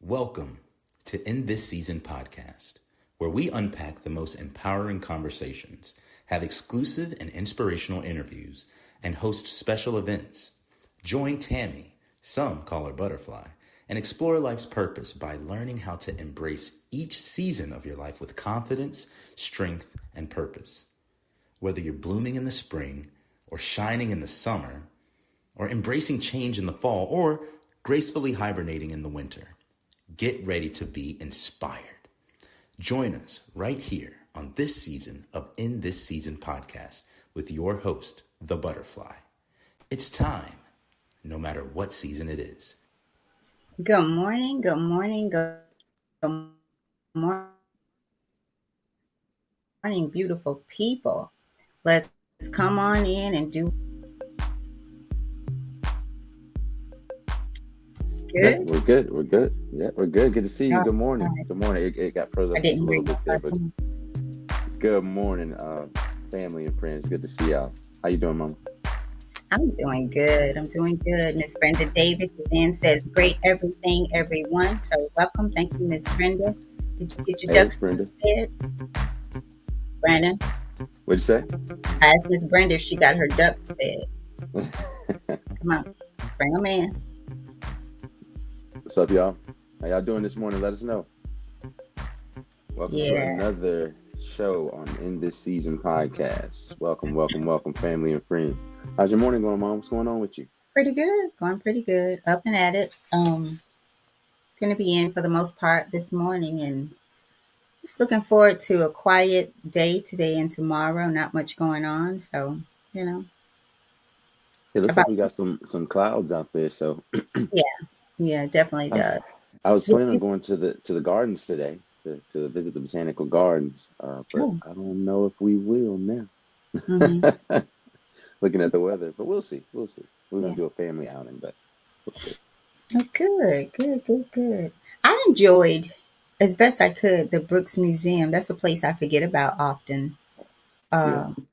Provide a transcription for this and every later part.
Welcome to In This Season podcast, where we unpack the most empowering conversations, have exclusive and inspirational interviews, and host special events. Join Tammy, some call her Butterfly, and explore life's purpose by learning how to embrace each season of your life with confidence, strength, and purpose. Whether you're blooming in the spring, or shining in the summer, or embracing change in the fall, or gracefully hibernating in the winter, get ready to be inspired. Join us right here on this season of In This Season podcast with your host, The Butterfly. It's time, no matter what season it is. Good morning, good morning, beautiful people. Let's come on in and do Yeah, good. we're good. We're good. Yeah, we're good. Good to see you. All Good morning. right. Good morning. It got frozen I up just a didn't hear little you bit there, but talking. good morning, family and friends. Good to see y'all. How you doing, Mama? I'm doing good. Miss Brenda Davis then says, great everything, everyone. So welcome. Thank you, Miss Brenda. Did you get your Hey, ducks Brenda. fed? Brandon, What'd you say? I asked Miss Brenda if she got her ducks fed. Come on, bring them in. What's up, y'all? How y'all doing this morning? Let us know. Welcome to Yeah, another show on In This Season podcast. Welcome, family and friends. How's your morning going, Mom? What's going on with you? pretty good. Going pretty good. Up and at it. Going to be in for the most part this morning and just looking forward to a quiet day today and tomorrow. Not much going on. So, you know, It looks about, like we got some clouds out there, so yeah, yeah, it definitely I does. I was planning on going to the gardens today to visit the botanical gardens, but Oh, I don't know if we will now. mm-hmm. Looking at the weather, but we'll see. We'll see. We're gonna Yeah. do a family outing, but we'll see. Oh, good. I enjoyed as best I could the Brooks Museum. That's a place I forget about often. Yeah, Um,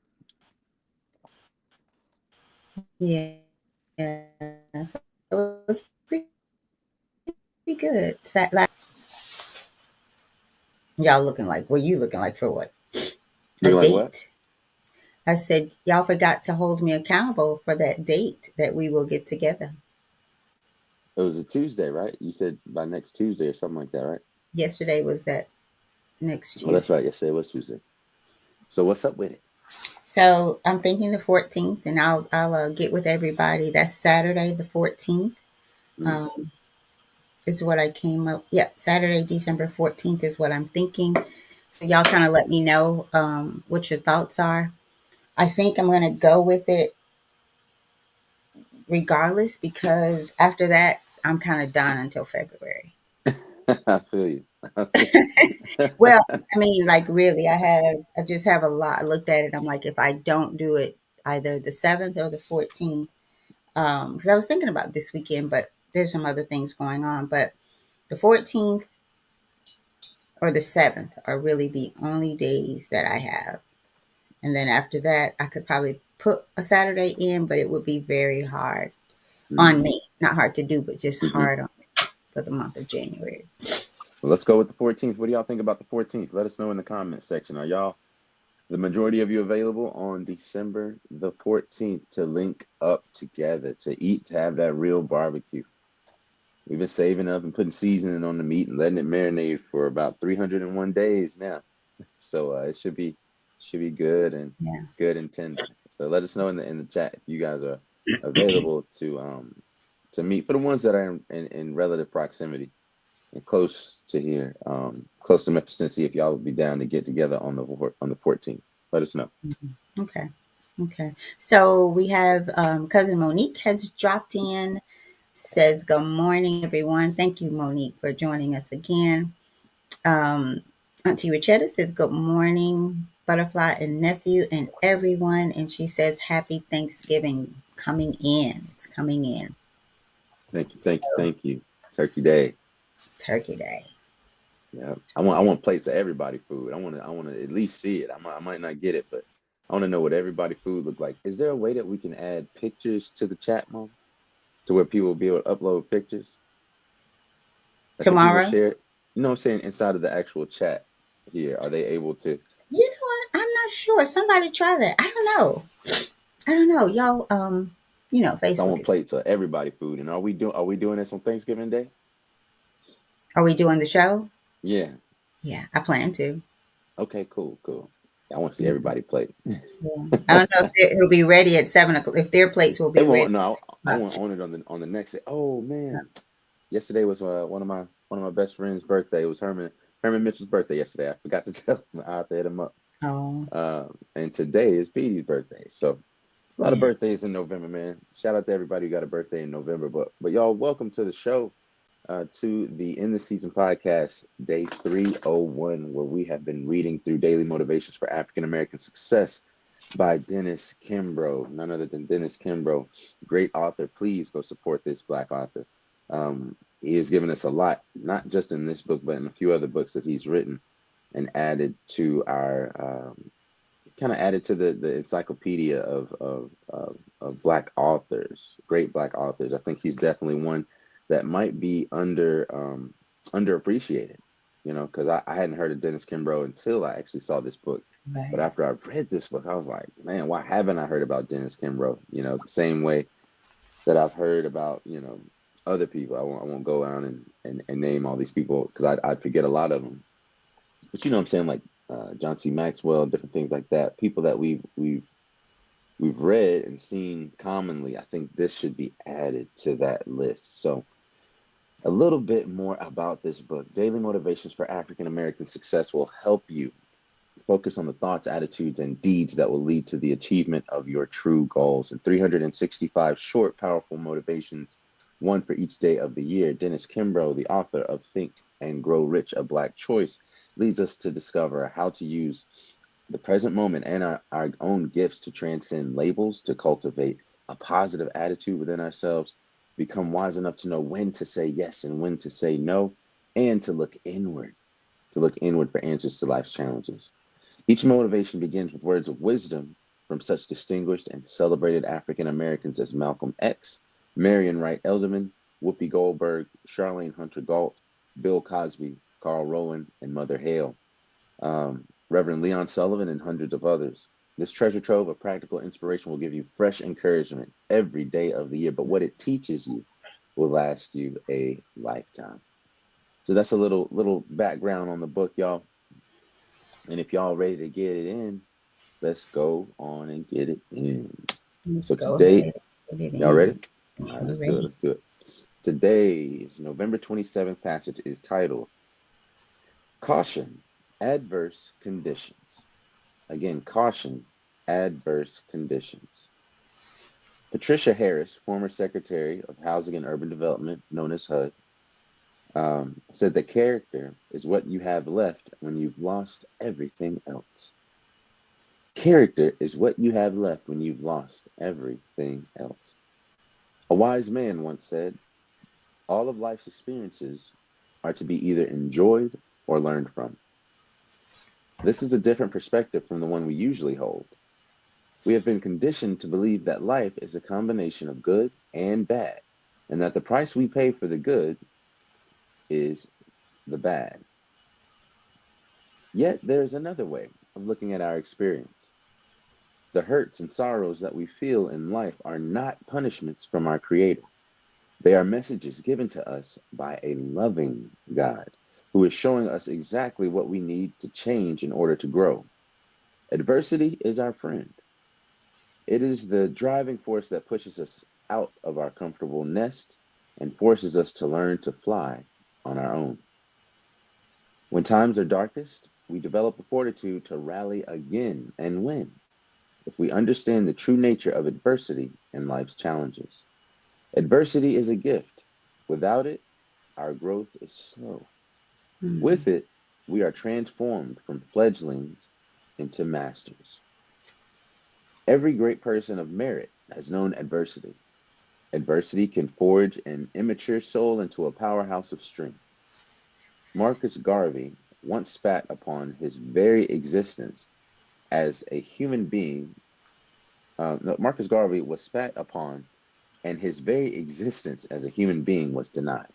yeah, so it was pretty good. Y'all looking like, what you looking like for what? A looking like what? date? I said, y'all forgot to hold me accountable for that date that we will get together. It was a Tuesday, right? You said by next Tuesday or something like that, right? Yesterday was that next Oh, that's Tuesday. right. Yesterday was Tuesday. So what's up with it? So I'm thinking the 14th, and I'll get with everybody. That's Saturday, the 14th. Mm, Um, is what I came up. Yep, Saturday, December 14th is what I'm thinking. So y'all kind of let me know what your thoughts are. I think I'm going to go with it regardless because after that, I'm kind of done until February. I feel you. I feel you. Well, I mean, like really, I just have a lot. I looked at it. I'm like, if I don't do it either the 7th or the 14th, because I was thinking about this weekend, but there's some other things going on. But the 14th or the 7th are really the only days that I have. And then after that, I could probably put a Saturday in, but it would be very hard on Mm, me. Not hard to do, but just hmm hard on me for the month of January. Well, let's go with the 14th. What do y'all think about the 14th? Let us know in the comments section. Are y'all the majority of you available on December the 14th to link up together, to eat, to have that real barbecue? We've been saving up and putting seasoning on the meat and letting it marinate for about 301 days now. So it should be Yeah. good and tender. So let us know in the chat if you guys are available to meet, for the ones that are in relative proximity and close to here, close to Memphis, Tennessee. If y'all would be down to get together on the 14th, let us know. Mhm. Okay. Okay. So we have cousin Monique has dropped in, says, good morning, everyone. Thank you, Monique, for joining us again. Um, Auntie Richetta says, good morning, Butterfly and nephew and everyone. And she says, happy Thanksgiving coming in. It's coming in. So, Thank you. Turkey Day. Turkey Day. Yeah, I want plates of everybody food. I want to at least see it. I might not get it, but I want to know what everybody food look like. Is there a way that we can add pictures to the chat, Mom, to where people will be able to upload pictures? Like if we were Tomorrow? shared, you know what I'm saying, inside of the actual chat here, are they able to? You know what? I'm not sure. Somebody try that. I don't know. I don't know. Y'all, I Facebook want is. plates of everybody food. And are we doing this on Thanksgiving Day? Are we doing the show? Yeah. Yeah, I plan to. Okay, cool, cool. I want to see Mhm. everybody plate. Yeah. I don't know if it'll be ready at 7 o'clock. If their plates will It be ready. won't. No, I But, want on it on the next day. Oh man, yesterday was one of my best friend's birthday. It was Herman Mitchell's birthday yesterday. I forgot to tell him. I have to hit him up. oh, And today is Petey's birthday. So a lot of yeah. birthdays in November, man. Shout out to everybody who got a birthday in November. But y'all, welcome to the show, to the In the Season podcast, day 301, where we have been reading through Daily Motivations for African American Success by Dennis Kimbro, none other than Dennis Kimbro, great author. Please go support this Black author. He has given us a lot, not just in this book, but in a few other books that he's written and added to our kind of added to the encyclopedia of Black authors, great Black authors. I think he's definitely one that might be underappreciated, because I hadn't heard of Dennis Kimbro until I actually saw this book. But Right. after I read this book, I was like, man, why haven't I heard about Dennis Kimbro? The same way that I've heard about, other people. I won't go around and name all these people because I'd forget a lot of them. But you know what I'm saying, like John C. Maxwell, different things like that. People that we've read and seen commonly. I think this should be added to that list. So a little bit more about this book. Daily Motivations for African American Success will help you focus on the thoughts, attitudes, and deeds that will lead to the achievement of your true goals. In 365 short, powerful motivations, one for each day of the year, Dennis Kimbro, the author of Think and Grow Rich, A Black Choice, leads us to discover how to use the present moment and our own gifts to transcend labels, to cultivate a positive attitude within ourselves, become wise enough to know when to say yes and when to say no, and to look inward for answers to life's challenges. Each motivation begins with words of wisdom from such distinguished and celebrated African Americans as Malcolm X, Marion Wright Elderman, Whoopi Goldberg, Charlene Hunter Galt, Bill Cosby, Carl Rowan, and Mother Hale, Reverend Leon Sullivan, and hundreds of others. This treasure trove of practical inspiration will give you fresh encouragement every day of the year, but what it teaches you will last you a lifetime. So that's a little background on the book, y'all. And if y'all ready to get it in, let's go on and get it in. Let's So go today, ahead. Let's get it y'all in. ready? All right, We're let's do it. ready. Let's do it. Today's November 27th passage is titled Caution, Adverse Conditions. Again, caution, adverse conditions. Patricia Harris, former Secretary of Housing and Urban Development, known as HUD, said that character is what you have left when you've lost everything else. Character is what you have left when you've lost everything else. A wise man once said, all of life's experiences are to be either enjoyed or learned from. This is a different perspective from the one we usually hold. We have been conditioned to believe that life is a combination of good and bad, and that the price we pay for the good is the bad. Yet there is another way of looking at our experience. The hurts and sorrows that we feel in life are not punishments from our Creator. They are messages given to us by a loving God who is showing us exactly what we need to change in order to grow. Adversity is our friend. It is the driving force that pushes us out of our comfortable nest and forces us to learn to fly on our own. When times are darkest, we develop the fortitude to rally again and win if we understand the true nature of adversity and life's challenges. Adversity is a gift. Without it, our growth is slow. Hmm. With it, we are transformed from fledglings into masters. Every great person of merit has known adversity. Adversity can forge an immature soul into a powerhouse of strength. Marcus Garvey once spat upon his very existence as a human being. No, Marcus Garvey was spat upon, and his very existence as a human being was denied.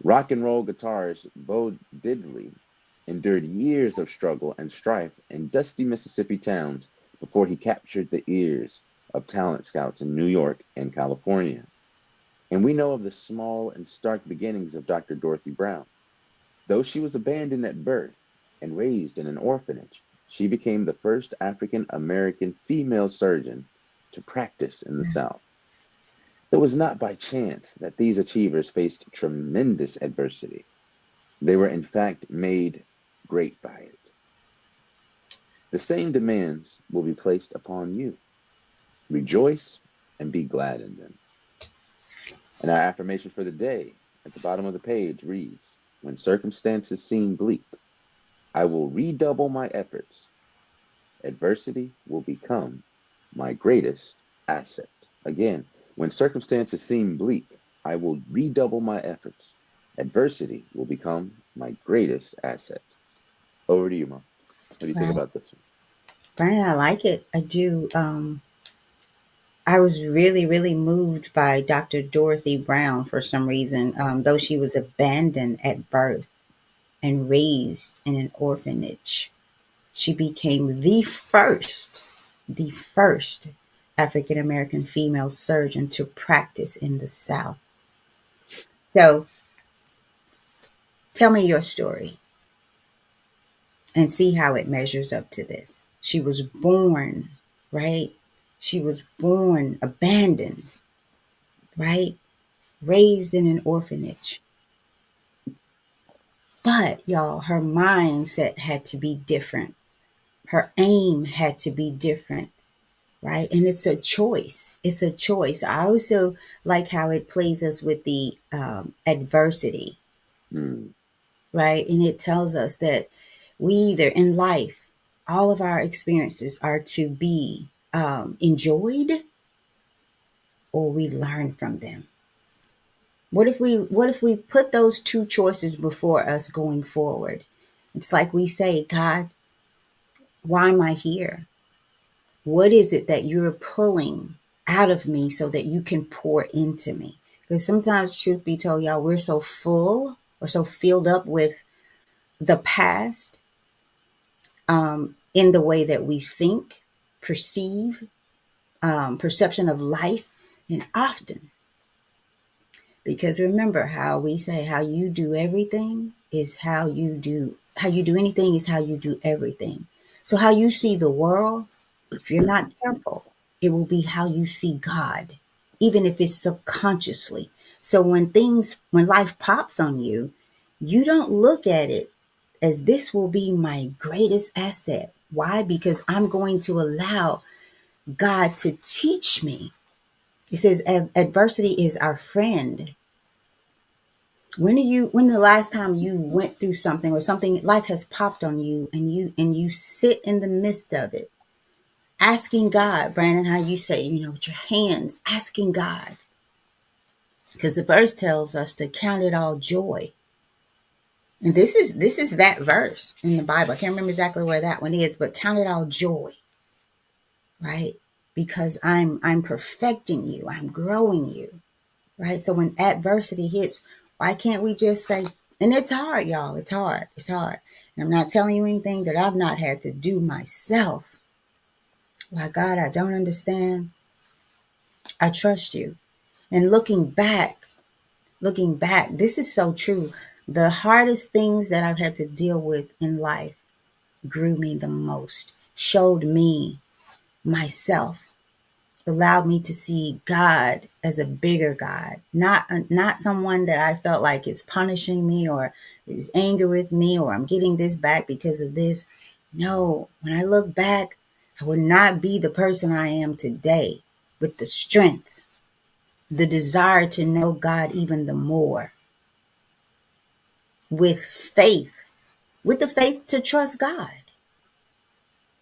Rock and roll guitarist Bo Diddley endured years of struggle and strife in dusty Mississippi towns before he captured the ears of talent scouts in New York and California. And we know of the small and stark beginnings of Dr. Dorothy Brown. Though she was abandoned at birth and raised in an orphanage, she became the first African American female surgeon to practice in the South. It was not by chance that these achievers faced tremendous adversity. They were, in fact, made great by it. The same demands will be placed upon you. Rejoice and be glad in them. And our affirmation for the day at the bottom of the page reads, when circumstances seem bleak, I will redouble my efforts. Adversity will become my greatest asset. Again, when circumstances seem bleak, I will redouble my efforts. Adversity will become my greatest asset. Over to you, Mom. What do you think about this one? Brandon, I like it. I do. I was really, really moved by Dr. Dorothy Brown for some reason, though she was abandoned at birth and raised in an orphanage. She became the first African American female surgeon to practice in the South. So tell me your story and see how it measures up to this. She was born, right? She was born abandoned, right? Raised in an orphanage. But y'all, her mindset had to be different. Her aim had to be different, right? And it's a choice. It's a choice. I also like how it plays us with the adversity, right? And it tells us that we either in life, all of our experiences are to be enjoyed or we learn from them. What if we put those two choices before us going forward? It's like we say, God, why am I here? What is it that you're pulling out of me so that you can pour into me? Because sometimes, truth be told, y'all, we're so full or so filled up with the past, in the way that we think, perceive, perception of life, and often, because remember how we say how you do everything is how you do anything is how you do everything. So how you see the world, if you're not careful, it will be how you see God, even if it's subconsciously. So when life pops on you, you don't look at it as this will be my greatest asset. Why? Because I'm going to allow God to teach me. It says adversity is our friend. When the last time you went through something or something life has popped on you and you sit in the midst of it, asking God, Brandon, how you say, with your hands, asking God. Because the verse tells us to count it all joy. And this is that verse in the Bible. I can't remember exactly where that one is, but count it all joy. Right? Because I'm perfecting you. I'm growing you. Right? So when adversity hits, why can't we just say, and it's hard, y'all. It's hard. It's hard. And I'm not telling you anything that I've not had to do myself. Like, God, I don't understand. I trust you. And looking back, this is so true. The hardest things that I've had to deal with in life grew me the most, showed me myself, allowed me to see God as a bigger God, not someone that I felt like is punishing me or is angry with me or I'm getting this back because of this. No, when I look back, I would not be the person I am today with the strength, the desire to know God even the more, with faith, with the faith to trust God.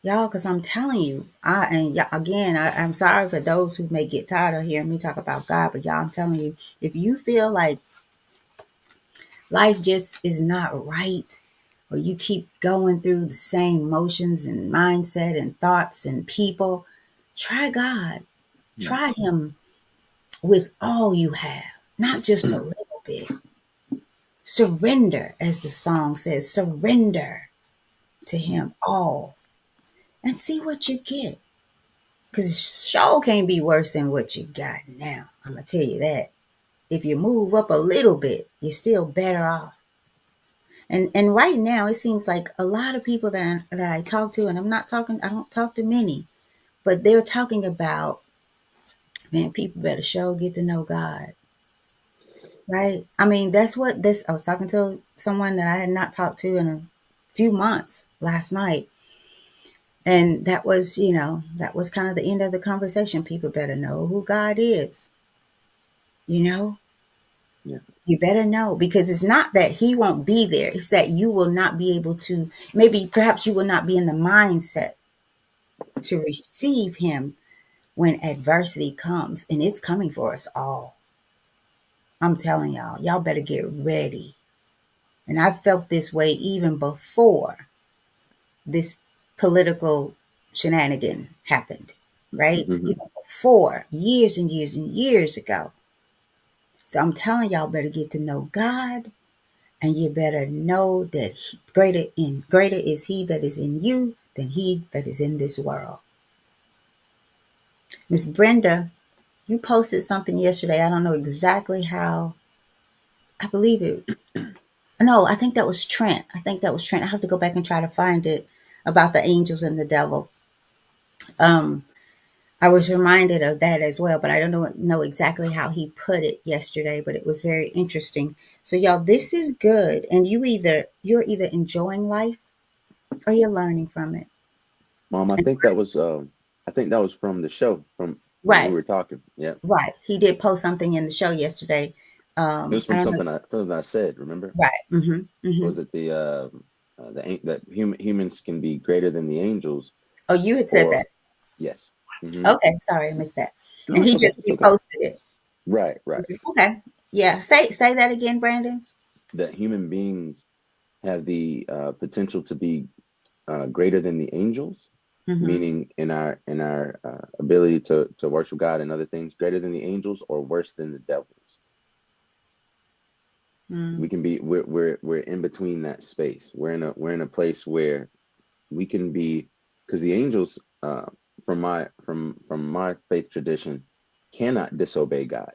Y'all, because I'm telling you, I'm sorry for those who may get tired of hearing me talk about God, but y'all, I'm telling you, if you feel like life just is not right, or you keep going through the same motions and mindset and thoughts and people, try God. Try Him with all you have, not just a little bit. Surrender, as the song says, surrender to him all and see what you get. Because it sure can't be worse than what you got now. I'm going to tell you that. If you move up a little bit, you're still better off. And right now, it seems like a lot of people that I talk to, and I don't talk to many, but they're talking about, man, people better sure get to know God. Right? I mean, that's what this. I was talking to someone that I had not talked to in a few months last night. And that was, that was kind of the end of the conversation. People better know who God is. You know, Yeah. you better know, because it's not that he won't be there. It's that you will not be able to, maybe perhaps you will not be in the mindset to receive him when adversity comes. And it's coming for us all. I'm telling y'all better get ready. And I felt this way even before this political shenanigan happened, right? Mm-hmm. Even before, years and years and years ago. So I'm telling y'all better get to know God, and you better know that greater is he that is in you than he that is in this world. Miss Brenda, you posted something yesterday. I don't know exactly how. I believe it. No, I think that was Trent. I have to go back and try to find it, about the angels and the devil. Um, I was reminded of that as well, but I don't know exactly how he put it yesterday, but it was very interesting. So y'all, this is good. And you're either enjoying life or you're learning from it. Mom, And, I think that was from the show from when we right, were talking. Yeah. right. He did post something in the show yesterday. It was I from don't know. something I said, remember? Right. Was it that humans can be greater than the angels, Oh, you had said or that. yes. Okay. Sorry, I missed that. No, And it's he okay. just It's okay. reposted it. Right, right. Okay. Yeah. Say that again, Brandon. That human beings have the potential to be greater than the angels, Mm-hmm. meaning in our ability to worship God and other things, greater than the angels or worse than the devils. Mm-hmm. We can be we're in between that space. We're in a place where we can be, because the angels, from my faith tradition, cannot disobey God,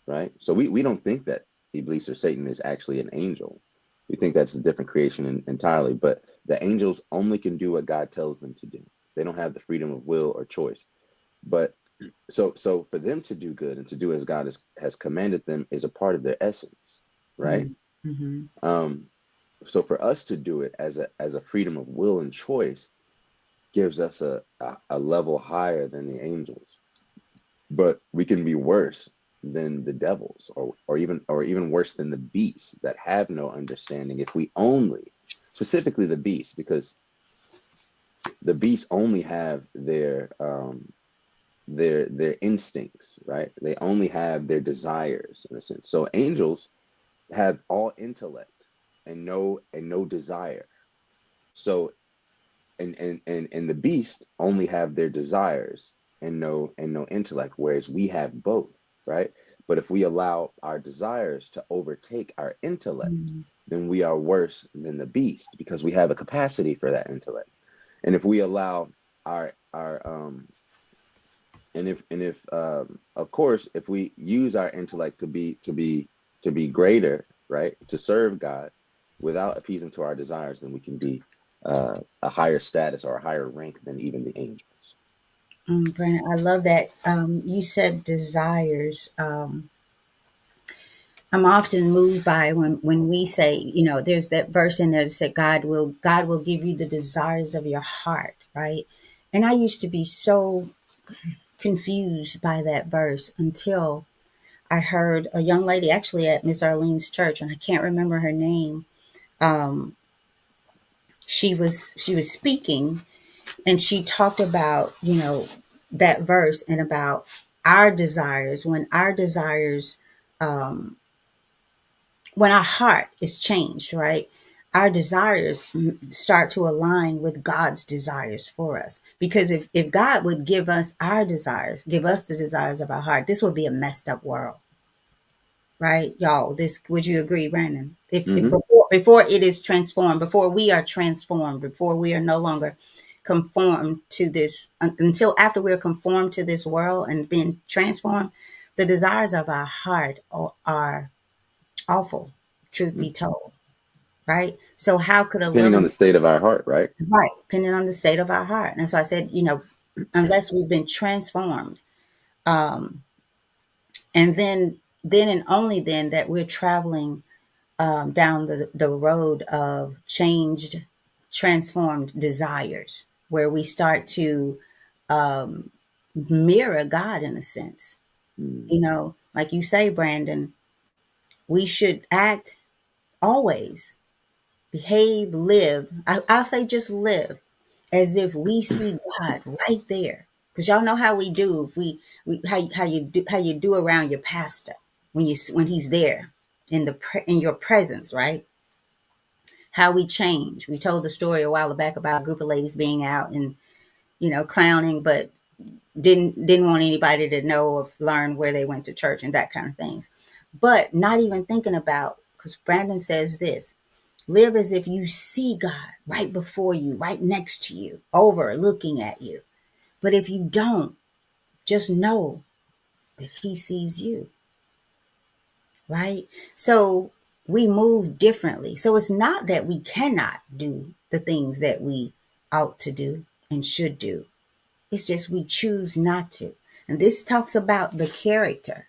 right? So we don't think that Iblis or Satan is actually an angel. We think that's a different creation entirely. But the angels only can do what God tells them to do. They don't have the freedom of will or choice. But so for them to do good and to do as God has commanded them is a part of their essence, right? Mm-hmm. Um, so for us to do it as a freedom of will and choice gives us a level higher than the angels. But we can be worse than the devils, or even worse than the beasts that have no understanding, if we only, specifically the beasts, because the beasts only have their instincts, right? They only have their desires, in a sense. So angels have all intellect and no desire. So and the beast only have their desires and no intellect, whereas we have both, right? But if we allow our desires to overtake our intellect, Mm-hmm. then we are worse than the beast, because we have a capacity for that intellect. And if we allow our and if of course, if we use our intellect to be greater, right, to serve God without appeasing to our desires, then we can be a higher status or a higher rank than even the angels. Brandon, I love that. You said desires. I'm often moved by when we say, there's that verse in there that said God will give you the desires of your heart, right? And I used to be so confused by that verse until I heard a young lady actually at Miss Arlene's church, and I can't remember her name. Um, she was speaking, and she talked about, that verse and about our desires, um, when our heart is changed, right? Our desires start to align with God's desires for us. Because if God would give us our desires, give us the desires of our heart, this would be a messed up world. right, y'all? This, would you agree, Brandon? If Mm-hmm. before it is transformed, before we are transformed, before we are no longer conformed to this, until after we're conformed to this world and being transformed, the desires of our heart are awful, truth be told, right? So how could a Depending on loving, the state of our heart, right? right, depending on the state of our heart? And so I said, unless we've been transformed, um, and then and only then that we're traveling down the road of changed, transformed desires, where we start to um, mirror God in a sense. Mm. Like you say, Brandon, we should act always, behave, live. I'll say just live as if we see God right there. Because y'all know how we do. If we how you do around your pastor when he's there in your presence, right? How we change. We told the story a while back about a group of ladies being out and clowning, but didn't want anybody to know or learn where they went to church and that kind of things. But not even thinking about, because Brandon says this: live as if you see God right before you, right next to you, over looking at you. But if you don't, just know that He sees you, right? So we move differently. So it's not that we cannot do the things that we ought to do and should do. It's just we choose not to. And this talks about the character.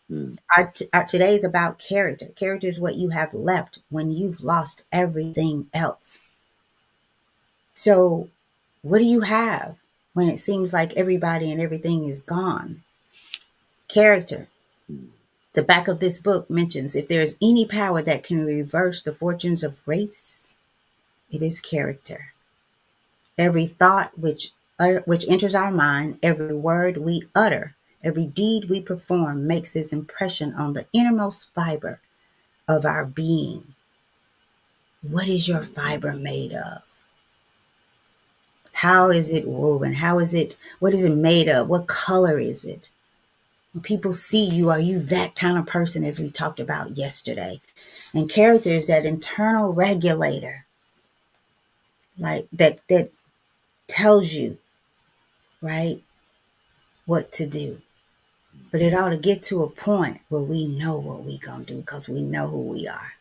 Mm. Our today is about character. Character is what you have left when you've lost everything else. So, what do you have when it seems like everybody and everything is gone? Character. Mm. The back of this book mentions if there is any power that can reverse the fortunes of race, it is character. Every thought which enters our mind, every word we utter, every deed we perform makes its impression on the innermost fiber of our being. What is your fiber made of? How is it woven? What is it made of? What color is it? When people see you, are you that kind of person as we talked about yesterday? And character is that internal regulator, like that tells you, right, what to do. But it ought to get to a point where we know what we gonna do because we know who we are.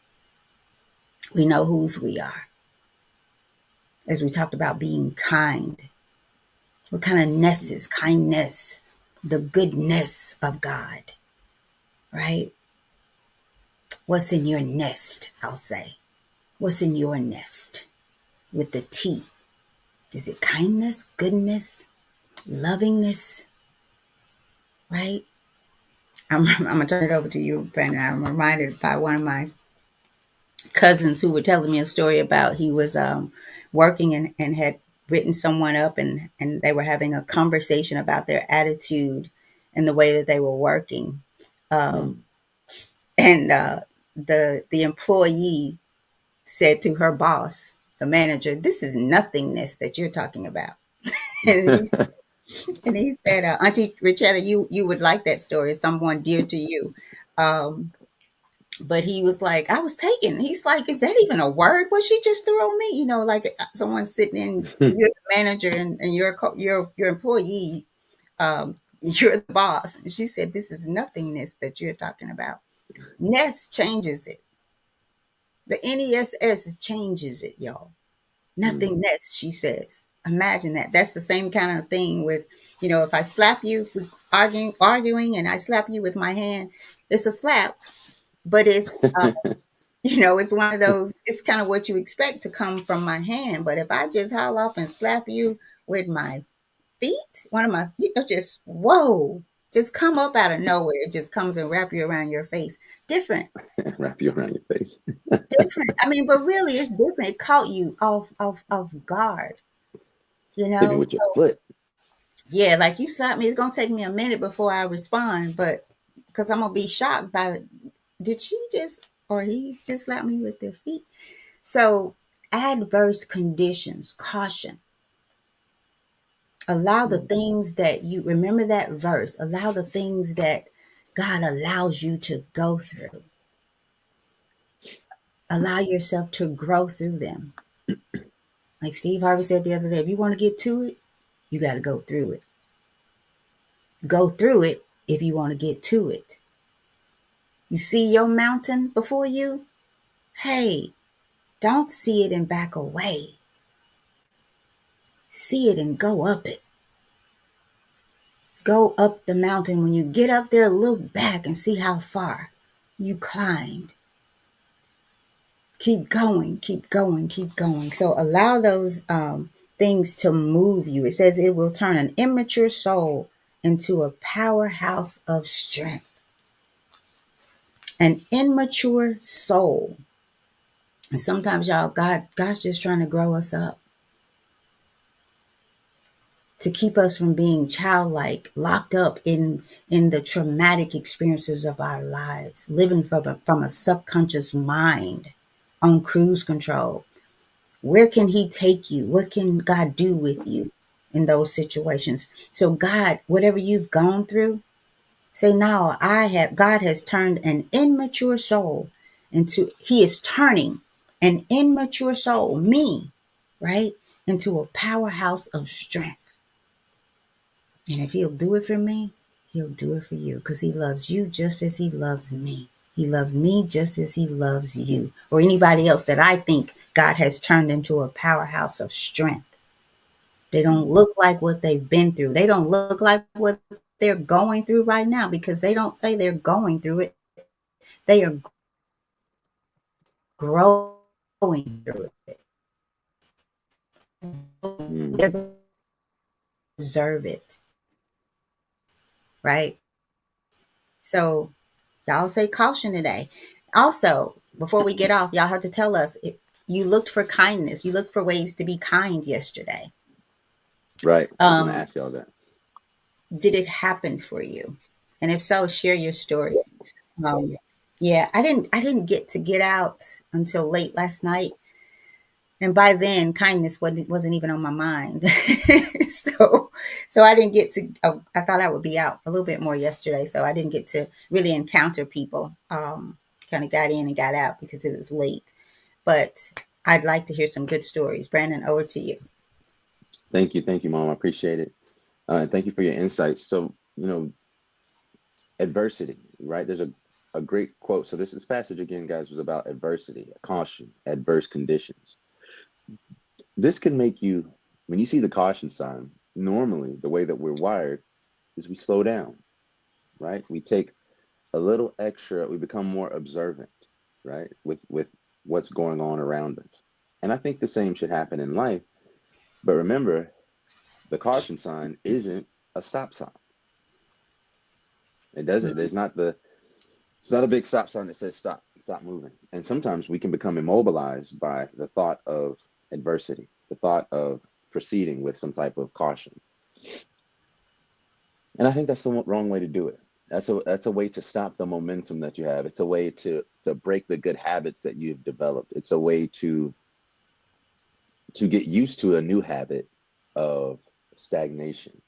We know whose we are. As we talked about being kind. What kind of ness is kindness? The goodness of God, right? What's in your nest, I'll say. What's in your nest with the T? Is it kindness, goodness, lovingness, right? I'm going to turn it over to you, Brandon. I'm reminded by one of my cousins who were telling me a story about he was working and had written someone up and they were having a conversation about their attitude and the way that they were working. Mm. Um, and the employee said to her boss, the manager, "This is nothingness that you're talking about." and, he, and he said, "Auntie Richetta, you would like that story. It's someone dear to you." Um, but he was like, I was taken. He's like, "Is that even a word? What she just threw on me?" Like someone sitting in, you're the manager and your employee, you're the boss. And she said, "This is nothingness that you're talking about." Ness changes it. The NESS changes it, y'all. Mm. Nothingness, she says. Imagine that. That's the same kind of thing with, if I slap you, if we arguing, and I slap you with my hand, it's a slap, but it's, it's one of those, it's kind of what you expect to come from my hand. But if I just haul off and slap you with my feet, one of my, just, whoa, just come up out of nowhere. It just comes and wrap you around your face. Different. Wrap you around your face. Different. I mean, but really, it's different. It caught you off guard. Hit me with your So foot. yeah, like you slapped me. It's gonna take me a minute before I respond, but because I'm gonna be shocked by, did she just or he just slapped me with their feet? So adverse conditions, caution. Allow the Mm. things that you remember that verse. Allow the things that God allows you to go through. Allow yourself to grow through them. Like Steve Harvey said the other day, if you want to get to it, you got to go through it. Go through it if you want to get to it. You see your mountain before you? Hey, don't see it and back away. See it and go up it. Go up the mountain. When you get up there, look back and see how far you climbed. Keep going, keep going, keep going. So allow those things to move you. It says it will turn an immature soul into a powerhouse of strength. An immature soul. And sometimes, y'all, God's just trying to grow us up, to keep us from being childlike, locked up in the traumatic experiences of our lives, living from a subconscious mind on cruise control. Where can he take you? What can God do with you in those situations? So God, whatever you've gone through, say now God has turned an immature soul he is turning an immature soul, me, right, into a powerhouse of strength. And if he'll do it for me, he'll do it for you, because he loves you just as he loves me. He loves me just as he loves you, or anybody else that I think God has turned into a powerhouse of strength. They don't look like what they've been through. They don't look like what they're going through right now, because they don't say they're going through it. They are growing through it. They deserve it, right? So y'all say caution today. Also, before we get off, y'all have to tell us if you looked for kindness. You looked for ways to be kind yesterday. Right. I was going to ask y'all that. Did it happen for you? And if so, share your story. Um, yeah, I didn't get out until late last night, and by then, kindness wasn't even on my mind. so I didn't get to. I thought I would be out a little bit more yesterday, so I didn't get to really encounter people. Kind of got in and got out because it was late. But I'd like to hear some good stories. Brandon, over to you. Thank you, Mom. I appreciate it. And thank you for your insights. So, adversity, right? There's a great quote. So this passage again, guys, was about adversity, caution, adverse conditions. This can make you, when you see the caution sign, normally the way that we're wired is we slow down, right? We take a little extra, we become more observant, right? With what's going on around us. And I think the same should happen in life. But remember, the caution sign isn't a stop sign. It doesn't, it's not a big stop sign that says stop moving. And sometimes we can become immobilized by the thought of adversity, the thought of proceeding with some type of caution. And I think that's the wrong way to do it. That's a way to stop the momentum that you have. It's a way to break the good habits that you've developed. It's a way to get used to a new habit of stagnation,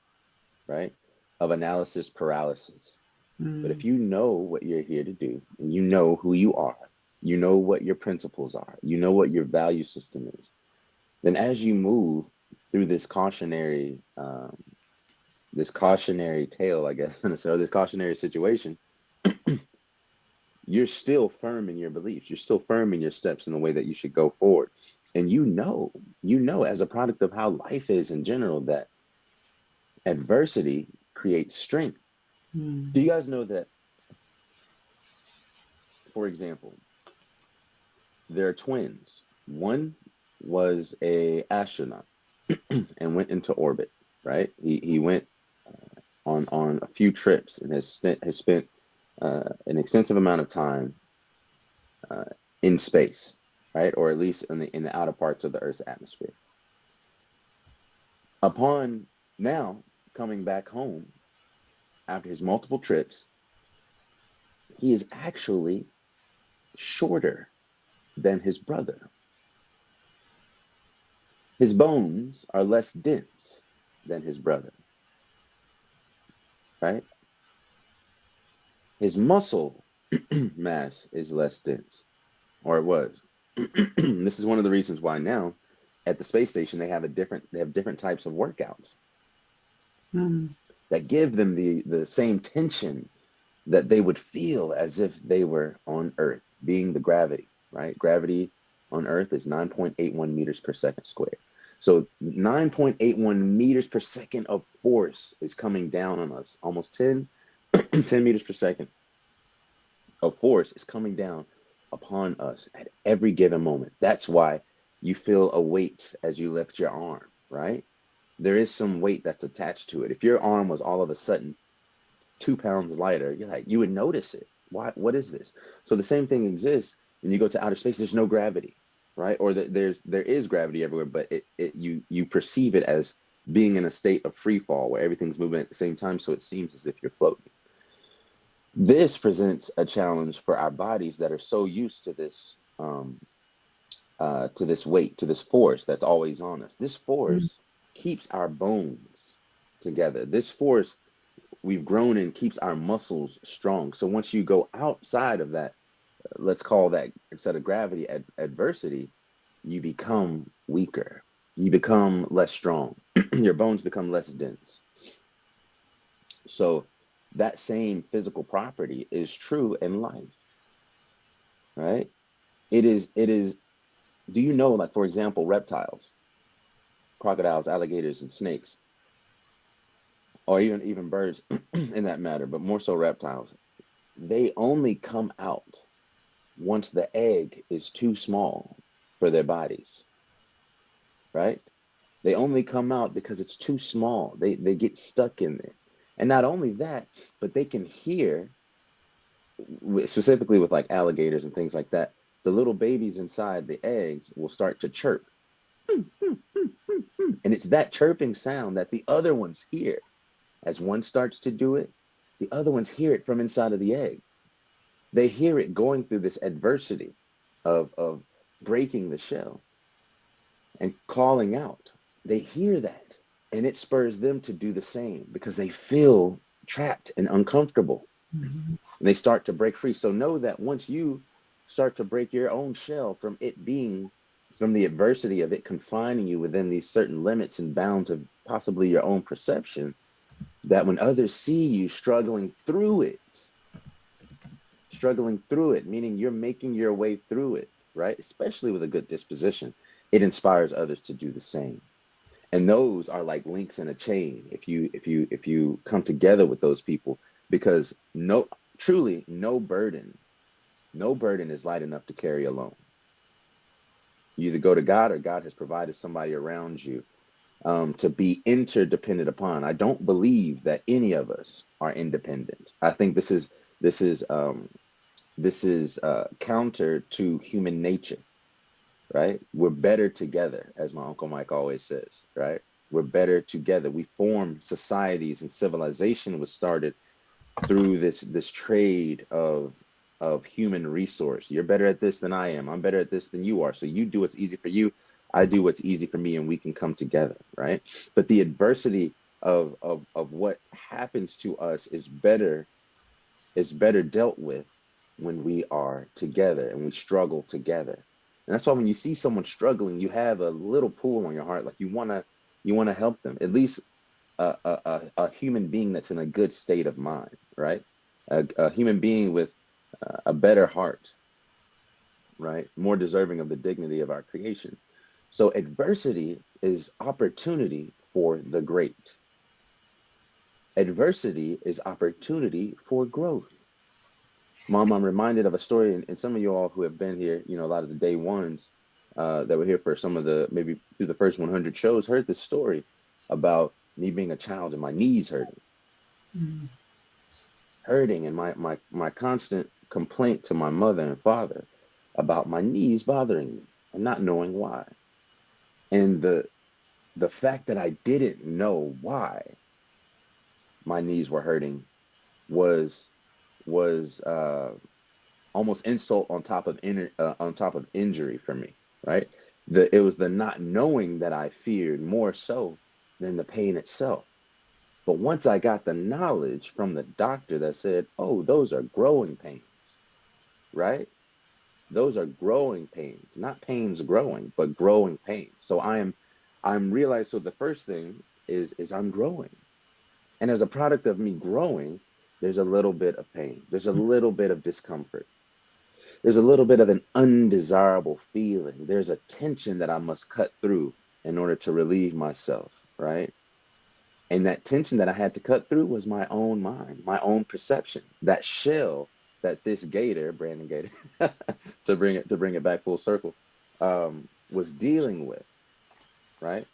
right? Of analysis paralysis. But if you know what you're here to do, and you know who you are, you know what your principles are, you know what your value system is, then as you move through this cautionary tale, I guess, or this cautionary situation, you're still firm in your beliefs. You're still firm in your steps in the way that you should go forward. And you know, as a product of how life is in general, that adversity creates strength. Do you guys know that, for example, there are twins? One was a astronaut and went into orbit, right? He went on a few trips and has spent an extensive amount of time in space, right? Or at least in the outer parts of the Earth's atmosphere. Upon now coming back home after his multiple trips, he is actually shorter than his brother. His bones are less dense than his brother, right? his muscle mass is less dense, or it was. This is one of the reasons why now at the space station they have different types of workouts that give them the same tension that they would feel as if they were on Earth, being the gravity, right? Gravity on Earth is 9.81 meters per second squared. So 9.81 meters per second of force is coming down on us. Almost 10 meters per second of force is coming down upon us at every given moment. That's why you feel a weight as you lift your arm, right? There is some weight that's attached to it. If your arm was all of a sudden 2 pounds lighter, you would notice it. What is this? So the same thing exists when you go to outer space. There's no gravity, right? Or there is gravity everywhere, but you perceive it as being in a state of free fall where everything's moving at the same time, so it seems as if you're floating. This presents a challenge for our bodies that are so used to this weight, to this force that's always on us. This force keeps our bones together. This force we've grown in keeps our muscles strong. So once you go outside of that, let's call that, instead of gravity, adversity, you become weaker. You become less strong. Your bones become less dense. So that same physical property is true in life, right? It is. Do you know, like, for example, reptiles, crocodiles, alligators, and snakes, or even birds in that matter, but more so reptiles, they only come out once the egg is too small for their bodies, right? They only come out because it's too small. They get stuck in there. And not only that, but they can hear, specifically with like alligators and things like that, the little babies inside the eggs will start to chirp. And it's that chirping sound that the other ones hear. As one starts to do it, the other ones hear it from inside of the egg. They hear it going through this adversity of breaking the shell and calling out. They hear that, and it spurs them to do the same because they feel trapped and uncomfortable. And they start to break free. So know that once you start to break your own shell from the adversity of it confining you within these certain limits and bounds of possibly your own perception, that when others see you struggling through it, meaning you're making your way through it, right? Especially with a good disposition, it inspires others to do the same. And those are like links in a chain. If you come together with those people, because truly no burden is light enough to carry alone. You either go to God, or God has provided somebody around you to be interdependent upon. I don't believe that any of us are independent. I think this is counter to human nature, right? We're better together, as my Uncle Mike always says, right? We're better together. We form societies, and civilization was started through this trade of human resource. You're better at this than I am. I'm better at this than you are. So you do what's easy for you. I do what's easy for me, and we can come together, right? But the adversity of what happens to us is better dealt with when we are together and we struggle together. And that's why when you see someone struggling, you have a little pull on your heart, like you want to help them, at least a human being that's in a good state of mind, right? A human being with a better heart, right? More deserving of the dignity of our creation. So adversity is opportunity for the great. Adversity is opportunity for growth. Mom, I'm reminded of a story, and some of you all who have been here, a lot of the day ones that were here for some of maybe through the first 100 shows, heard this story about me being a child and my knees hurting, and my constant complaint to my mother and father about my knees bothering me and not knowing why. And the fact that I didn't know why my knees were hurting was almost insult on top of injury for me, right? It was the not knowing that I feared more so than the pain itself. But once I got the knowledge from the doctor that said, oh, those are growing pains, right? Those are growing pains, not pains growing, but growing pains. So I'm realized. So the first thing is I'm growing. And as a product of me growing, there's a little bit of pain. There's a little bit of discomfort. There's a little bit of an undesirable feeling. There's a tension that I must cut through in order to relieve myself, right? And that tension that I had to cut through was my own mind, my own perception, that shell that this gator, Brandon Gator, to bring it back full circle, was dealing with, right?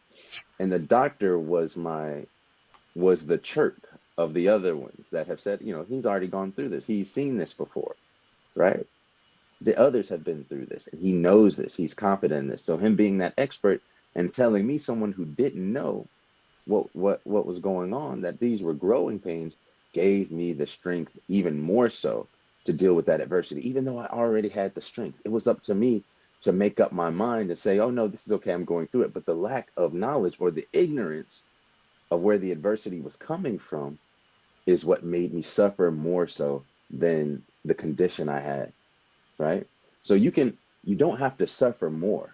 And the doctor was the chirp of the other ones that have said, he's already gone through this. He's seen this before, right? The others have been through this and he knows this. He's confident in this. So him being that expert and telling me, someone who didn't know what was going on, that these were growing pains, gave me the strength even more so to deal with that adversity. Even though I already had the strength, it was up to me to make up my mind and say, oh no, this is okay, I'm going through it. But the lack of knowledge or the ignorance of where the adversity was coming from is what made me suffer more so than the condition I had, right? So you don't have to suffer more,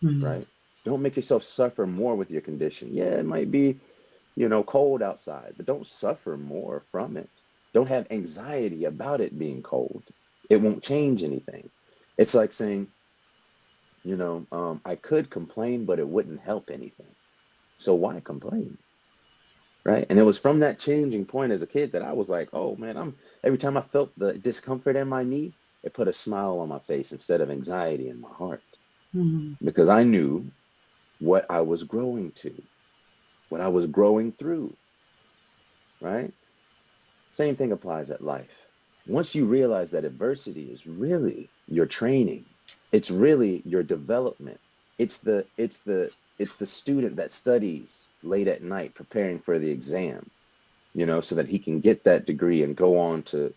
Mm. right? Don't make yourself suffer more with your condition. Yeah, it might be, cold outside, but don't suffer more from it. Don't have anxiety about it being cold. It won't change anything. It's like saying, I could complain, but it wouldn't help anything. So why complain? Right. And it was from that changing point as a kid that I was like, oh man, every time I felt the discomfort in my knee, it put a smile on my face instead of anxiety in my heart. Mm. Because I knew what I was growing to, what I was growing through. Right. Same thing applies at life. Once you realize that adversity is really your training, it's really your development. It's the student that studies late at night preparing for the exam, so that he can get that degree and go on to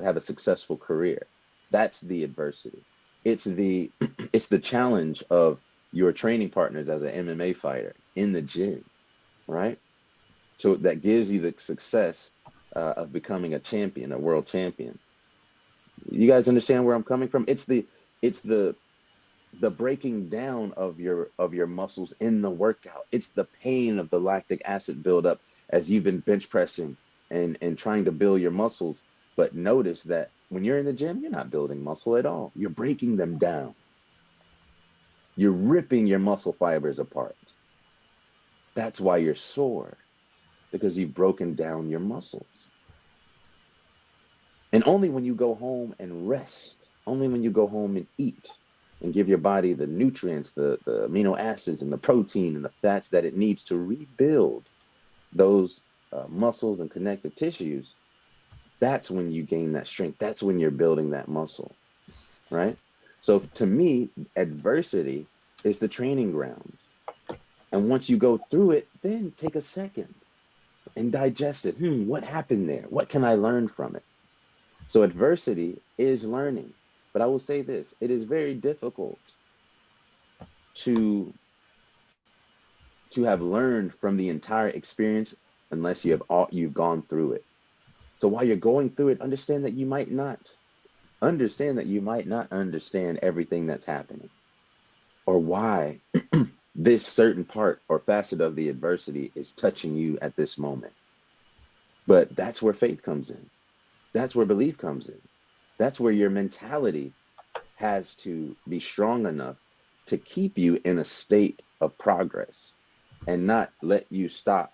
have a successful career. That's the adversity. It's the it's the challenge of your training partners as an MMA fighter in the gym, right? So that gives you the success of becoming a champion, a world champion. You guys understand where I'm coming from? It's the breaking down of your muscles in the workout. It's the pain of the lactic acid buildup as you've been bench pressing and trying to build your muscles. But notice that when you're in the gym, you're not building muscle at all. You're breaking them down. You're ripping your muscle fibers apart. That's why you're sore, because you've broken down your muscles. And only when you go home and rest, only when you go home and eat and give your body the nutrients, the amino acids and the protein and the fats that it needs to rebuild those muscles and connective tissues, that's when you gain that strength. That's when you're building that muscle, right? So to me, adversity is the training grounds. And once you go through it, then take a second and digest it. What happened there? What can I learn from it? So adversity is learning. But I will say this, it is very difficult to have learned from the entire experience unless you've gone through it. So while you're going through it, understand everything that's happening, or why this certain part or facet of the adversity is touching you at this moment. But that's where faith comes in. That's where belief comes in. That's where your mentality has to be strong enough to keep you in a state of progress and not let you stop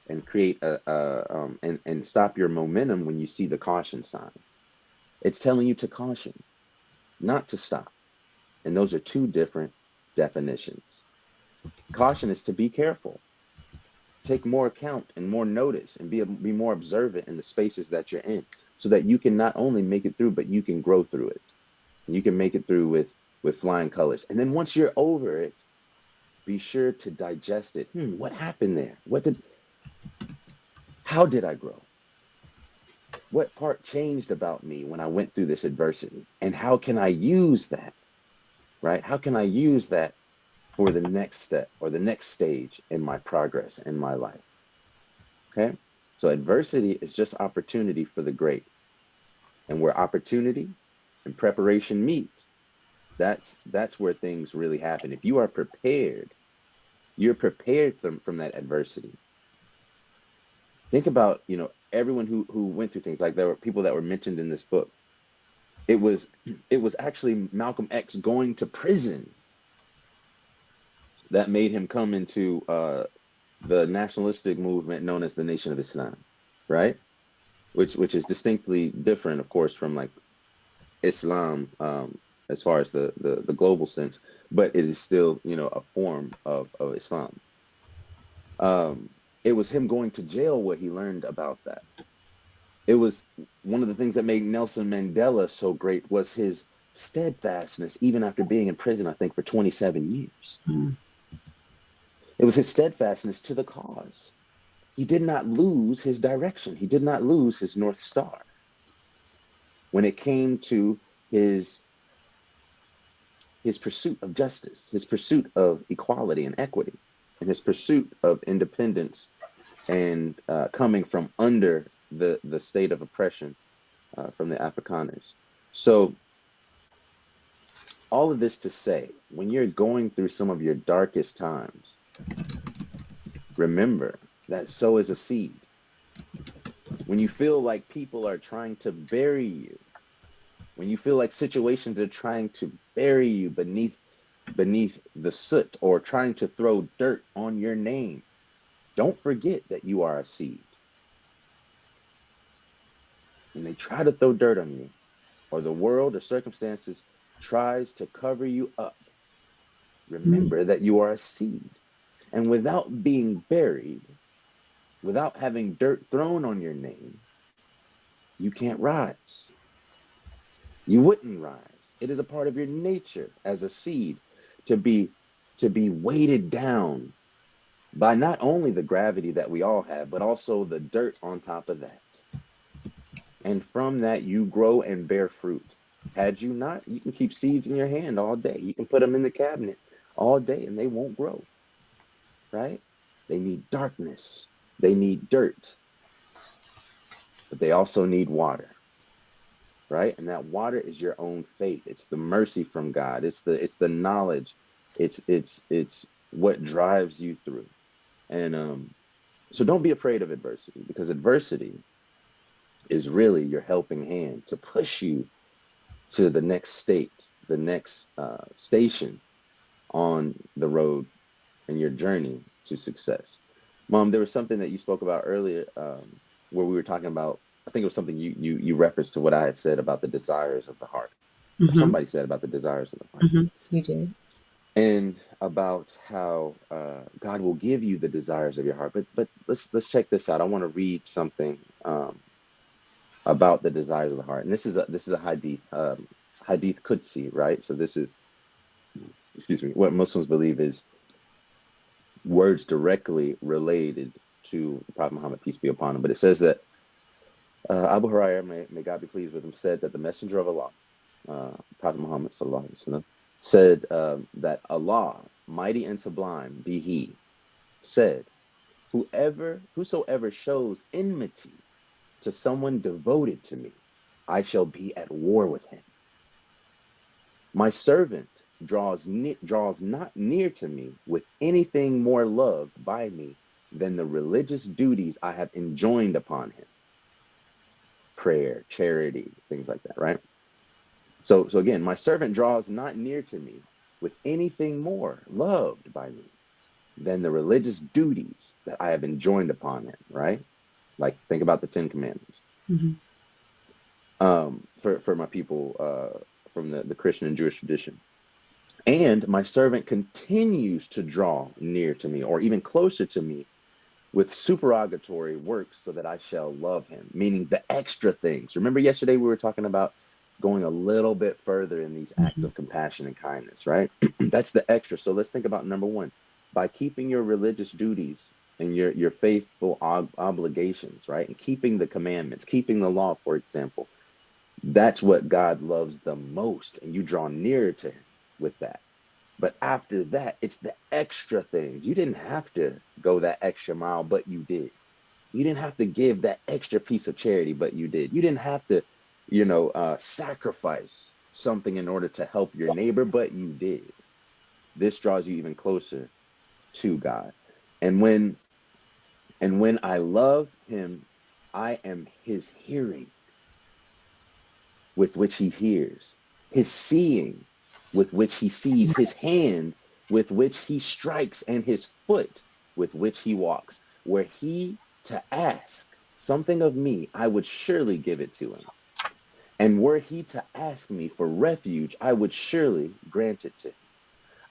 and create and stop your momentum when you see the caution sign. It's telling you to caution, not to stop. And those are two different definitions. Caution is to be careful, take more account and more notice, and be more observant in the spaces that you're in, so that you can not only make it through, but you can grow through it. You can make it through with flying colors. And then once you're over it, be sure to digest it. What happened there? How did I grow? What part changed about me when I went through this adversity? And how can I use that, right? How can I use that for the next step or the next stage in my progress in my life? Okay. So adversity is just opportunity for the great. And where opportunity and preparation meet, that's where things really happen. If you are prepared, you're prepared from that adversity. Think about, everyone who went through things like there were people that were mentioned in this book. It was it was actually Malcolm X going to prison that made him come into the nationalistic movement known as the Nation of Islam, right? Which is distinctly different, of course, from like Islam, as far as the global sense, but it is still, a form of Islam. Um, it was him going to jail what he learned about that. It was one of the things that made Nelson Mandela so great was his steadfastness, even after being in prison, I think, for 27 years. Mm. It was his steadfastness to the cause. He did not lose his direction. He did not lose his North Star when it came to his his pursuit of justice, his pursuit of equality and equity, and his pursuit of independence and coming from under the state of oppression from the Afrikaners. So all of this to say, when you're going through some of your darkest times, remember that so is a seed. When you feel like people are trying to bury you, when you feel like situations are trying to bury you beneath the soot or trying to throw dirt on your name, don't forget that you are a seed. When they try to throw dirt on you, or the world or circumstances tries to cover you up, Mm. remember that you are a seed. And without being buried, without having dirt thrown on your name, you can't rise. You wouldn't rise. It is a part of your nature as a seed to be weighted down by not only the gravity that we all have, but also the dirt on top of that. And from that, you grow and bear fruit. Had you not, you can keep seeds in your hand all day. You can put them in the cabinet all day and they won't grow, right? They need darkness. They need dirt, but they also need water, right? And that water is your own faith. It's the mercy from God. It's the knowledge. It's what drives you through. And so don't be afraid of adversity, because adversity is really your helping hand to push you to the next state, the next station on the road and your journey to success. Mom, there was something that you spoke about earlier, where we were talking about, I think it was something you referenced to what I had said about the desires of the heart, or Mm-hmm. somebody said about the desires of the heart, Mm-hmm. You did. and about how God will give you the desires of your heart. But let's check this out. I want to read something about the desires of the heart, and this is a hadith, hadith Qudsi, right? So this is, excuse me, what Muslims believe is words directly related to the Prophet Muhammad, peace be upon him. But it says that Abu Hurairah, may God be pleased with him, said that the Messenger of Allah, Prophet Muhammad sallallahu alaihi wasallam, said that Allah, mighty and sublime be He, said, whosoever shows enmity to someone devoted to me, I shall be at war with him. My servant draws not near to me with anything more loved by me than the religious duties I have enjoined upon him. Prayer, charity, things like that, right? So again, my servant draws not near to me with anything more loved by me than the religious duties that I have enjoined upon him, right? Like, think about the 10 Commandments. Mm-hmm. For my people from the Christian and Jewish tradition. And my servant continues to draw near to me, or even closer to me, with supererogatory works, so that I shall love him, meaning the extra things. Remember yesterday we were talking about going a little bit further in these acts Mm-hmm. of compassion and kindness, right? That's the extra. So let's think about number one. By keeping your religious duties and your faithful obligations, right? And keeping the commandments, keeping the law, for example, that's what God loves the most. And you draw nearer to him with that. But after that, it's the extra things. You didn't have to go that extra mile, but you did. You didn't have to give that extra piece of charity, but you did. You didn't have to, sacrifice something in order to help your neighbor, but you did. This draws you even closer to God. And when I love him, I am his hearing with which he hears, his seeing with which he sees, his hand with which he strikes, and his foot with which he walks. Were he to ask something of me, I would surely give it to him. And were he to ask me for refuge, I would surely grant it to him.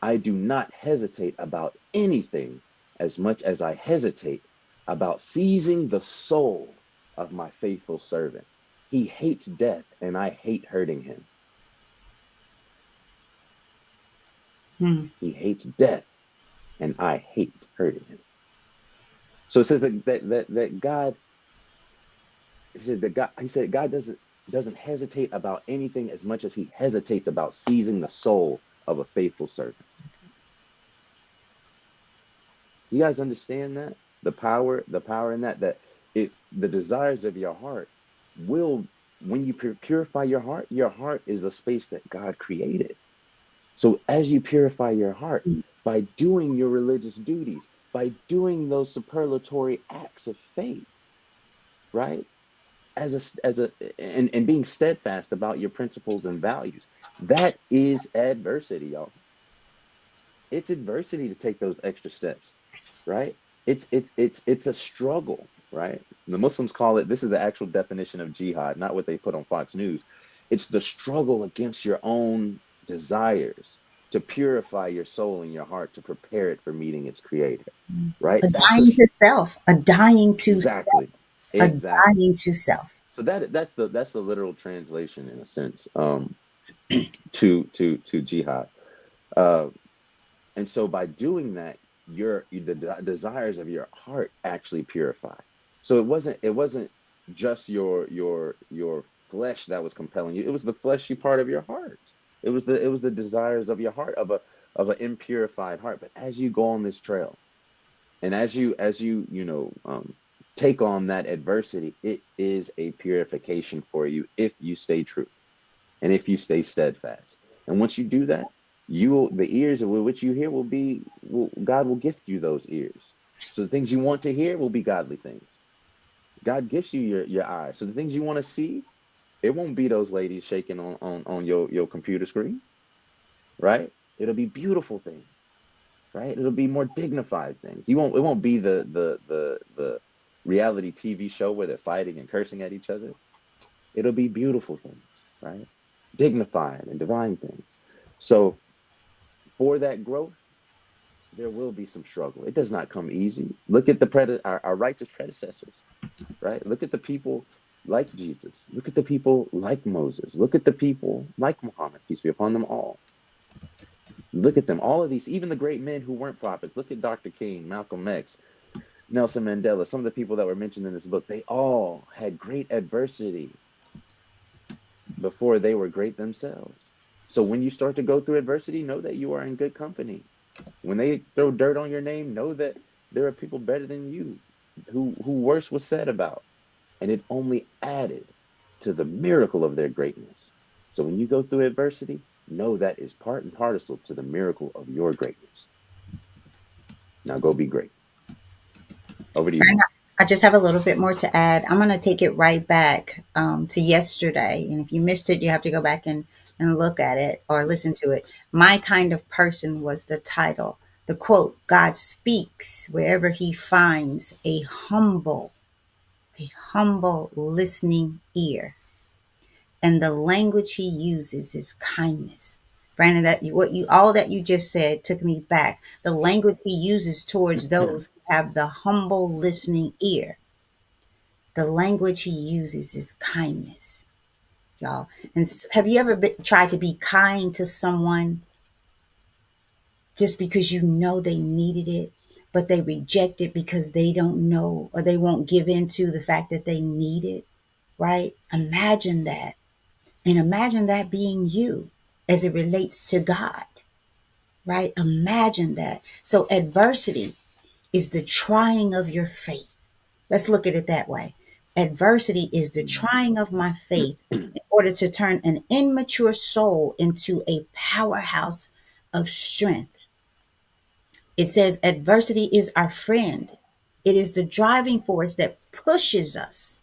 I do not hesitate about anything as much as I hesitate about seizing the soul of my faithful servant. He hates death, and I hate hurting him. He hates death, and I hate hurting him. So it says that God, he said God doesn't hesitate about anything as much as he hesitates about seizing the soul of a faithful servant. You guys understand that? The power in that the desires of your heart will, when you purify your heart is the space that God created. So as you purify your heart by doing your religious duties, by doing those superlatory acts of faith, right? And being steadfast about your principles and values, that is adversity, y'all. It's adversity to take those extra steps, right? It's a struggle, right? The Muslims call it, this is the actual definition of jihad, not what they put on Fox News. It's the struggle against your own desires to purify your soul and your heart to prepare it for meeting its creator, right? A dying to self. A dying to self. Exactly. A Exactly. dying to self. So that's the literal translation in a sense, to jihad. And so by doing that, the desires of your heart actually purify. So it wasn't just your flesh that was compelling you. It was the fleshy part of your heart. It was the desires of your heart, of an impurified heart. But as you go on this trail, and as you take on that adversity, it is a purification for you if you stay true and if you stay steadfast. And once you do that, the ears with which you hear God will gift you those ears. So the things you want to hear will be godly things. God gifts you your eyes. So the things you want to see, it won't be those ladies shaking on your computer screen, right? It'll be beautiful things, right? It'll be more dignified things. It won't be the reality TV show where they're fighting and cursing at each other. It'll be beautiful things, right? Dignified and divine things. So for that growth, there will be some struggle. It does not come easy. Look at our righteous predecessors, right? Look at the people like Jesus. Look at the people like Moses. Look at the people like Muhammad, peace be upon them all. Look at them, all of these, even the great men who weren't prophets. Look at Dr. King, Malcolm X, Nelson Mandela, some of the people that were mentioned in this book. They all had great adversity before they were great themselves. So when you start to go through adversity, know that you are in good company. When they throw dirt on your name, know that there are people better than you who worse was said about. And it only added to the miracle of their greatness. So when you go through adversity, know that is part and parcel to the miracle of your greatness. Now go be great. Over to you, Mom. I just have a little bit more to add. I'm going to take it right back to yesterday. And if you missed it, you have to go back and look at it or listen to it. My Kind of Person was the title. The quote, God speaks wherever he finds a humble listening ear. And the language he uses is kindness. Brandon, all that you just said took me back. The language he uses towards those who have the humble listening ear. The language he uses is kindness, y'all. And have you ever tried to be kind to someone just because you know they needed it, but they reject it because they don't know or they won't give in to the fact that they need it, right? Imagine that. And imagine that being you as it relates to God, right? Imagine that. So adversity is the trying of your faith. Let's look at it that way. Adversity is the trying of my faith in order to turn an immature soul into a powerhouse of strength. It says adversity is our friend. It is the driving force that pushes us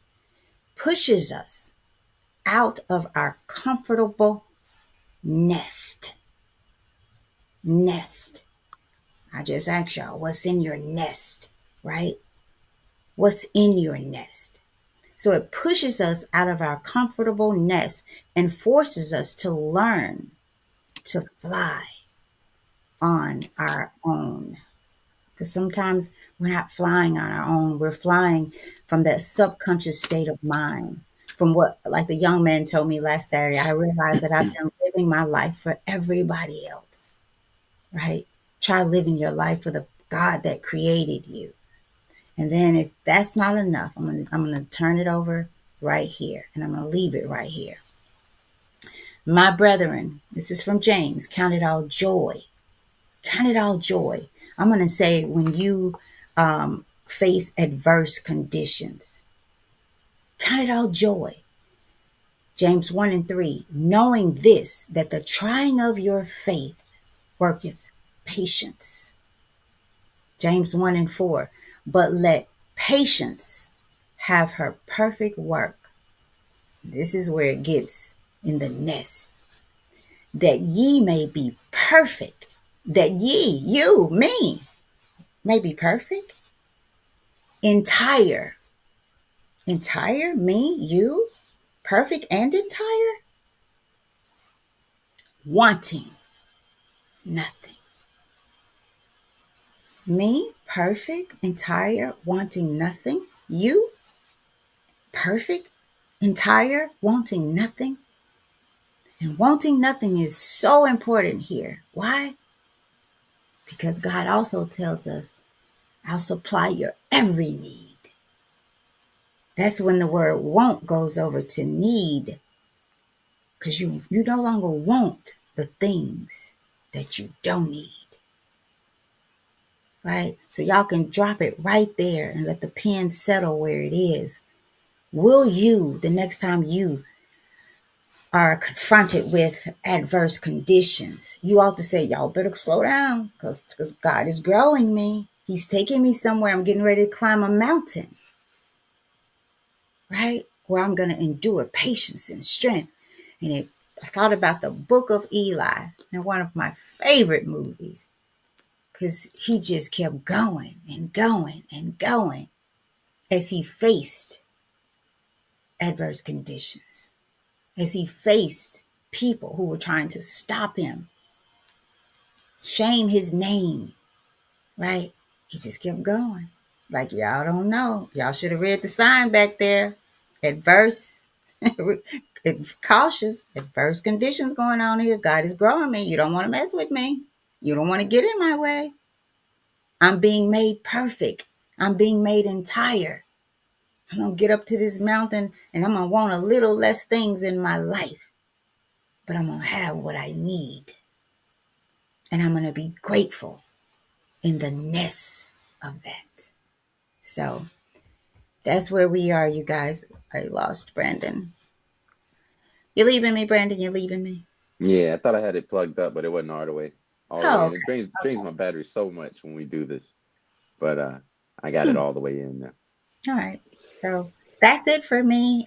out of our comfortable nest. Nest. I just asked y'all, what's in your nest, right? What's in your nest? So it pushes us out of our comfortable nest and forces us to learn to fly on our own. Because sometimes we're not flying on our own. We're flying from that subconscious state of mind. From what, like the young man told me last Saturday, I realized that I've been living my life for everybody else, right? Try living your life for the God that created you. And then if that's not enough, I'm gonna turn it over right here, and I'm gonna leave it right here. My brethren, this is from James. Count it all joy. Count it all joy. I'm gonna say when you face adverse conditions, count it all joy. James 1:3. Knowing this, that the trying of your faith worketh patience. James 1:4. But let patience have her perfect work. This is where it gets in the nest. That ye may be perfect. That ye, you, me, may be perfect. Entire. Entire, me, you, perfect and entire. Wanting nothing. Me, perfect, entire, wanting nothing. You, perfect, entire, wanting nothing. And wanting nothing is so important here. Why? Because God also tells us, I'll supply your every need. That's when the word want goes over to need. Because you no longer want the things that you don't need. Right? So y'all can drop it right there and let the pen settle where it is. Will you, the next time you are confronted with adverse conditions, you ought to say, y'all better slow down because God is growing me. He's taking me somewhere. I'm getting ready to climb a mountain, right? Where I'm going to endure patience and strength. And I thought about the Book of Eli, and one of my favorite movies, because he just kept going and going and going as he faced adverse conditions, as he faced people who were trying to stop him, shame his name, right? He just kept going. Like, y'all don't know. Y'all should have read the sign back there. Adverse, cautious, adverse conditions going on here. God is growing me. You don't want to mess with me. You don't want to get in my way. I'm being made perfect. I'm being made entire. I'm going to get up to this mountain and I'm going to want a little less things in my life. But I'm going to have what I need. And I'm going to be grateful in the nest of that. So that's where we are, you guys. I lost Brandon. You're leaving me, Brandon. You're leaving me. Yeah, I thought I had it plugged up, but it wasn't all the way Oh, in. It drains my battery so much when we do this. But I got it all the way in now. All right. So that's it for me.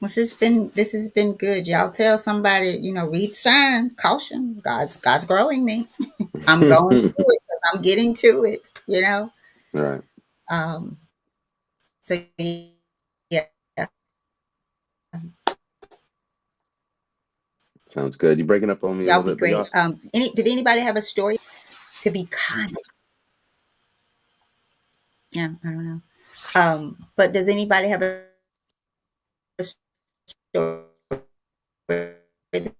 This has been good. Y'all tell somebody, read the sign, caution. God's growing me. I'm going through it because I'm getting to it, All right. So yeah. Sounds good. You're breaking up on me a Y'all little be bit. great. Did anybody have a story to be kind? Yeah, I don't know. But does anybody have a story they'd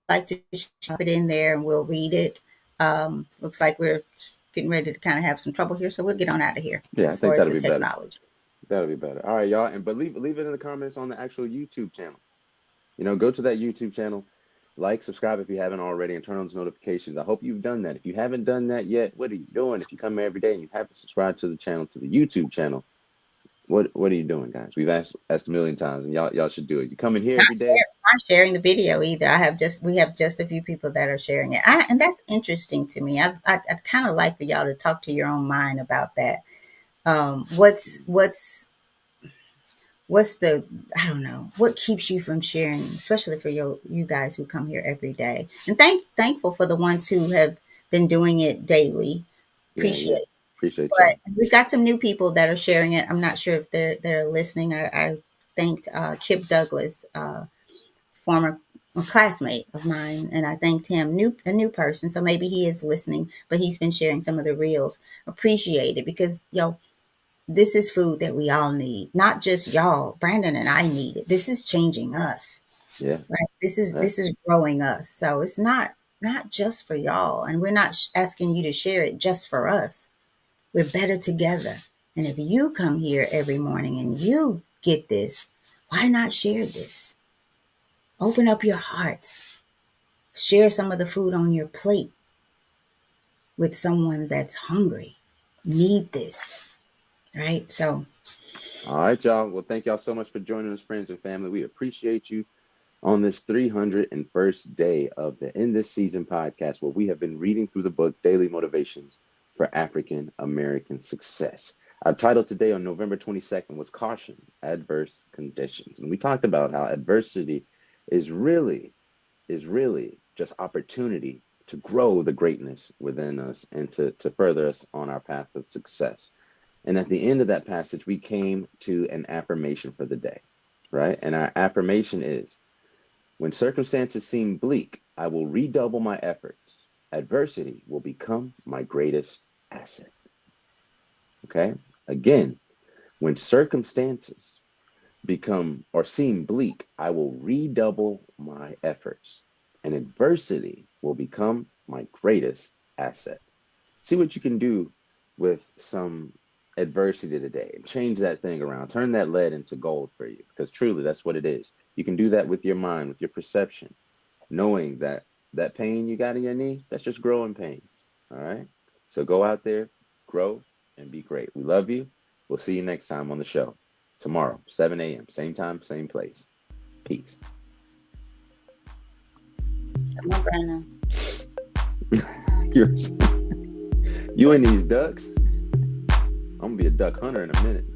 like to shop it in there and we'll read it? Looks like we're getting ready to kind of have some trouble here, so we'll get on out of here Yeah, I as far think as that'll the be better. technology. That'll be better. All right, y'all. But leave it in the comments on the actual YouTube channel. Go to that YouTube channel like, subscribe if you haven't already, and turn on those notifications. I hope you've done that. If you haven't done that yet, what are you doing? If you come here every day and you haven't subscribed to the channel, to the YouTube channel, what are you doing, guys? We've asked a million times, and y'all should do it. You come in here every day. Not sharing the video either. We have just a few people that are sharing it, and that's interesting to me. I'd kind of like for y'all to talk to your own mind about that. What's the, I don't know, what keeps you from sharing, especially for you guys who come here every day? And thankful for the ones who have been doing it daily. Appreciate Appreciate but you. we've got some new people that are sharing it. I'm not sure if they're listening. I thanked Kip Douglas, former classmate of mine, and I thanked him, a new person. So maybe he is listening, but he's been sharing some of the reels. Appreciate it, because this is food that we all need, not just y'all. Brandon and I need it. This is changing us. Yeah. Right. This is growing us. So it's not just for y'all, and we're not asking you to share it just for us. We're better together. And if you come here every morning and you get this, why not share this? Open up your hearts. Share some of the food on your plate with someone that's hungry. Need this. Right? So. All right, y'all. Well, thank y'all so much for joining us, friends and family. We appreciate you on this 301st day of the In This Season podcast, where we have been reading through the book Daily Motivations for African American Success. Our title today on November 22nd was Caution, Adverse Conditions. And we talked about how adversity is really just opportunity to grow the greatness within us and to further us on our path of success. And at the end of that passage, we came to an affirmation for the day, right? And our affirmation is, when circumstances seem bleak, I will redouble my efforts. Adversity will become my greatest asset. Okay? Again, when circumstances become or seem bleak, I will redouble my efforts, and adversity will become my greatest asset. See what you can do with some adversity today and change that thing around. Turn that lead into gold for you, because truly that's what it is. You can do that with your mind, with your perception, knowing that that pain you got in your knee, that's just growing pains. All right? So go out there, grow, and be great. We love you. We'll see you next time on the show. Tomorrow, 7 a.m., same time, same place. Peace. Come on, Brandon. You and these ducks? I'm going to be a duck hunter in a minute.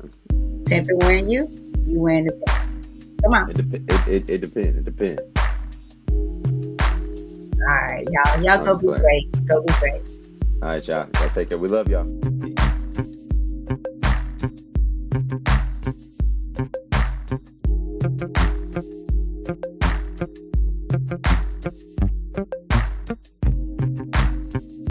Pepper wearing you wearing the pepper. Come on. It depends. It depends. All right, y'all go be great. Go be great. All right, y'all take care. We love y'all. Peace.